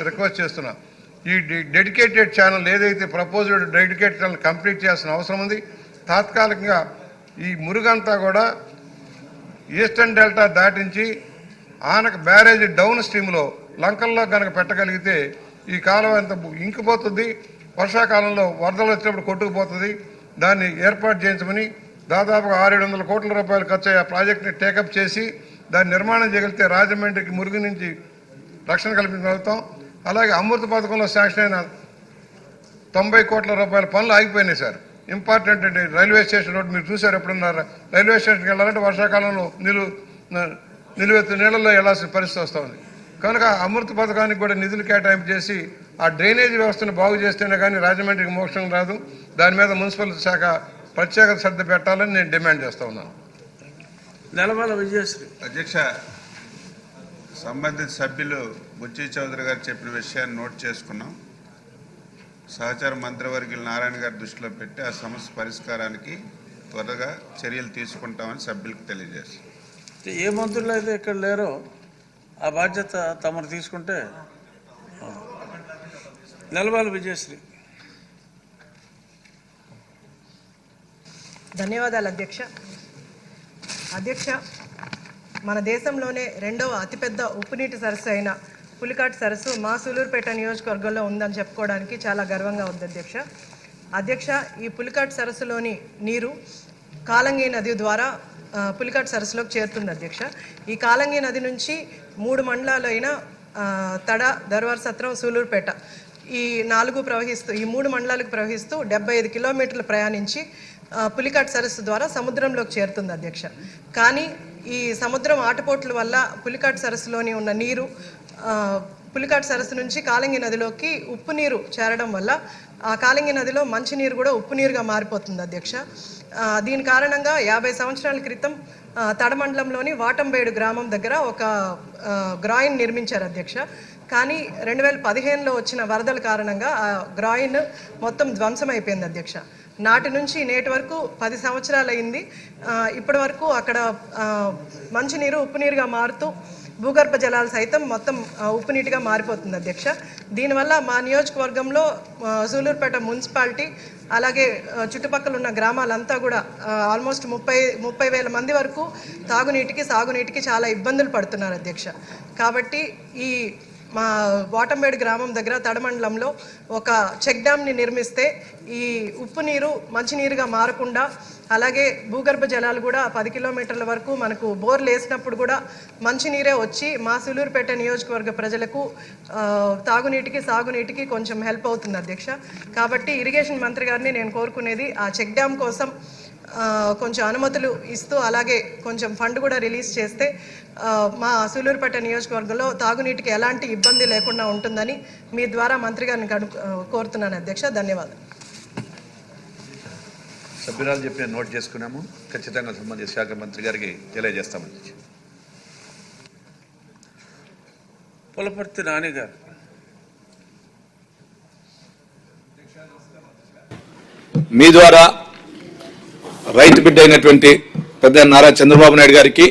Request చేస్తున్నా, ఈ dedicated channel ఏదైతే ప్రపోజ్డ్ డెడికేటెడ్ ఛానల్ కంప్లీట్ చేయాల్సిన అవసరం ఉంది. తాత్కాలికంగా ఈ మురుగంతా కూడా ఈస్టర్న్ డెల్టా దాటించి ఆనక బ్యారేజ్ డౌన్ స్ట్రీమ్లో లంకల్లో కనుక పెట్టగలిగితే ఈ కాలం అంత ఇంకిపోతుంది. వర్షాకాలంలో వరదలు వచ్చినప్పుడు కొట్టుకుపోతుంది. దాన్ని ఏర్పాటు చేయించమని దాదాపుగా 600-700 కోట్ల రూపాయలు ఖర్చు అయ్యే ప్రాజెక్ట్ని టేకప్ చేసి దాన్ని నిర్మాణం చేయగలిగితే రాజమండ్రికి మురుగు నుంచి రక్షణ కల్పించగలుగుతాం. అలాగే అమృత పథకంలో శాంక్షన్ అయిన 90 కోట్ల రూపాయల పనులు ఆగిపోయినాయి సార్. ఇంపార్టెంట్ అంటే రైల్వే స్టేషన్ రోడ్ మీరు చూసారు ఎప్పుడున్నారు. రైల్వే స్టేషన్కి వెళ్ళాలంటే వర్షాకాలంలో నిలువెత్తు నీళ్ళల్లో వెళ్లాల్సిన పరిస్థితి వస్తుంది. కనుక అమృత పథకానికి కూడా నిధులు కేటాయింపు చేసి ఆ డ్రైనేజ్ వ్యవస్థను బాగు చేస్తేనే కానీ రాజమండ్రికి మోక్షం రాదు. దాని మీద మున్సిపల్ శాఖ ప్రత్యేక శ్రద్ధ పెట్టాలని నేను డిమాండ్ చేస్తా ఉన్నాను. నెలమల విజయశ్రీ. అధ్యక్ష, సంబంధిత సభ్యులు బుచ్చి చౌదరి గారు చెప్పిన విషయాన్ని నోట్ చేసుకున్నాం. సహచార మంత్రివర్యులు నారాయణ గారి దృష్టిలో పెట్టి ఆ సమస్య పరిష్కారానికి త్వరగా చర్యలు తీసుకుంటామని సభ్యులకు తెలియజేస్తాం. ఏ మంత్రులు అయితే ఇక్కడ లేరో ఆ బాధ్యత తమరు తీసుకుంటే. నెలమల విజయశ్రీ. ధన్యవాదాలు అధ్యక్ష. మన దేశంలోనే రెండవ అతిపెద్ద ఉప్పునీటి సరస్సు అయిన పులికాట్ సరస్సు మా సూలూరుపేట నియోజకవర్గంలో ఉందని చెప్పుకోవడానికి చాలా గర్వంగా ఉంది అధ్యక్ష. ఈ పులికాట్ సరస్సులోని నీరు కాలంగి నది ద్వారా పులికాట్ సరస్సులోకి చేరుతుంది అధ్యక్ష. ఈ కాలంగి నది నుంచి 3 మండలాలు అయిన తడ, దర్వార్ సత్రం, సూలూరుపేట ఈ 3 మండలాలకు ప్రవహిస్తూ 75 కిలోమీటర్లు ప్రయాణించి పులికాట్ సరస్సు ద్వారా సముద్రంలోకి చేరుతుంది అధ్యక్ష. కానీ ఈ సముద్రం ఆటపోట్ల వల్ల పులికాట్ సరస్సులోని ఉన్న నీరు పులికాట్ సరస్సు నుంచి కాలంగి నదిలోకి ఉప్పు నీరు చేరడం వల్ల ఆ కాలంగి నదిలో మంచినీరు కూడా ఉప్పు నీరుగా మారిపోతుంది అధ్యక్ష. దీని కారణంగా 50 సంవత్సరాల క్రితం తడమండలంలోని వాటంబేడు గ్రామం దగ్గర ఒక గ్రాయిన్ నిర్మించారు అధ్యక్ష. కానీ 2015లో వచ్చిన వరదల కారణంగా ఆ గ్రాయిన్ మొత్తం ధ్వంసం అయిపోయింది అధ్యక్ష. నాటి నుంచి నేటి వరకు 10 సంవత్సరాలు అయింది. ఇప్పటి వరకు అక్కడ మంచినీరు ఉప్పు నీరుగా మారుతూ భూగర్భ జలాలు సైతం మొత్తం ఉప్పు నీటిగా మారిపోతుంది అధ్యక్ష. దీనివల్ల మా నియోజకవర్గంలో సూలూరుపేట మున్సిపాలిటీ అలాగే చుట్టుపక్కల ఉన్న గ్రామాలంతా కూడా ఆల్మోస్ట్ 30,000 మంది వరకు సాగునీటికి చాలా ఇబ్బందులు పడుతున్నారు అధ్యక్ష. కాబట్టి ఈ మా వాటంబేడు గ్రామం దగ్గర తడమండలంలో ఒక చెక్ డ్యామ్ని నిర్మిస్తే ఈ ఉప్పు నీరు మంచినీరుగా మారకుండా అలాగే భూగర్భ జలాలు కూడా 10 కిలోమీటర్ల వరకు మనకు బోర్లు వేసినప్పుడు కూడా మంచినీరే వచ్చి మా సూలూరుపేట నియోజకవర్గ ప్రజలకు తాగునీటికి సాగునీటికి కొంచెం హెల్ప్ అవుతుంది అధ్యక్ష. కాబట్టి ఇరిగేషన్ మంత్రి గారిని నేను కోరుకునేది ఆ చెక్ డ్యామ్ కోసం కొంచెం అనుమతులు ఇస్తూ అలాగే కొంచెం ఫండ్ కూడా రిలీజ్ చేస్తే మా సూలూరుపేట నియోజకవర్గంలో తాగునీటికి ఎలాంటి ఇబ్బంది లేకుండా ఉంటుందని మీ ద్వారా మంత్రి గారిని కోరుతున్నాను అధ్యక్ష. ధన్యవాదాలు. సభ్యురాలు చెప్పిన నోట్ చేసుకున్నాము. ఖచ్చితంగా సంబంధిత శాఖ మంత్రి గారికి తెలియజేస్తామని. పులపర్తి నాని గారు. మీ ద్వారా రైతు బిడ్డ అయినటువంటి పెద్ద నారా చంద్రబాబు నాయుడు గారికి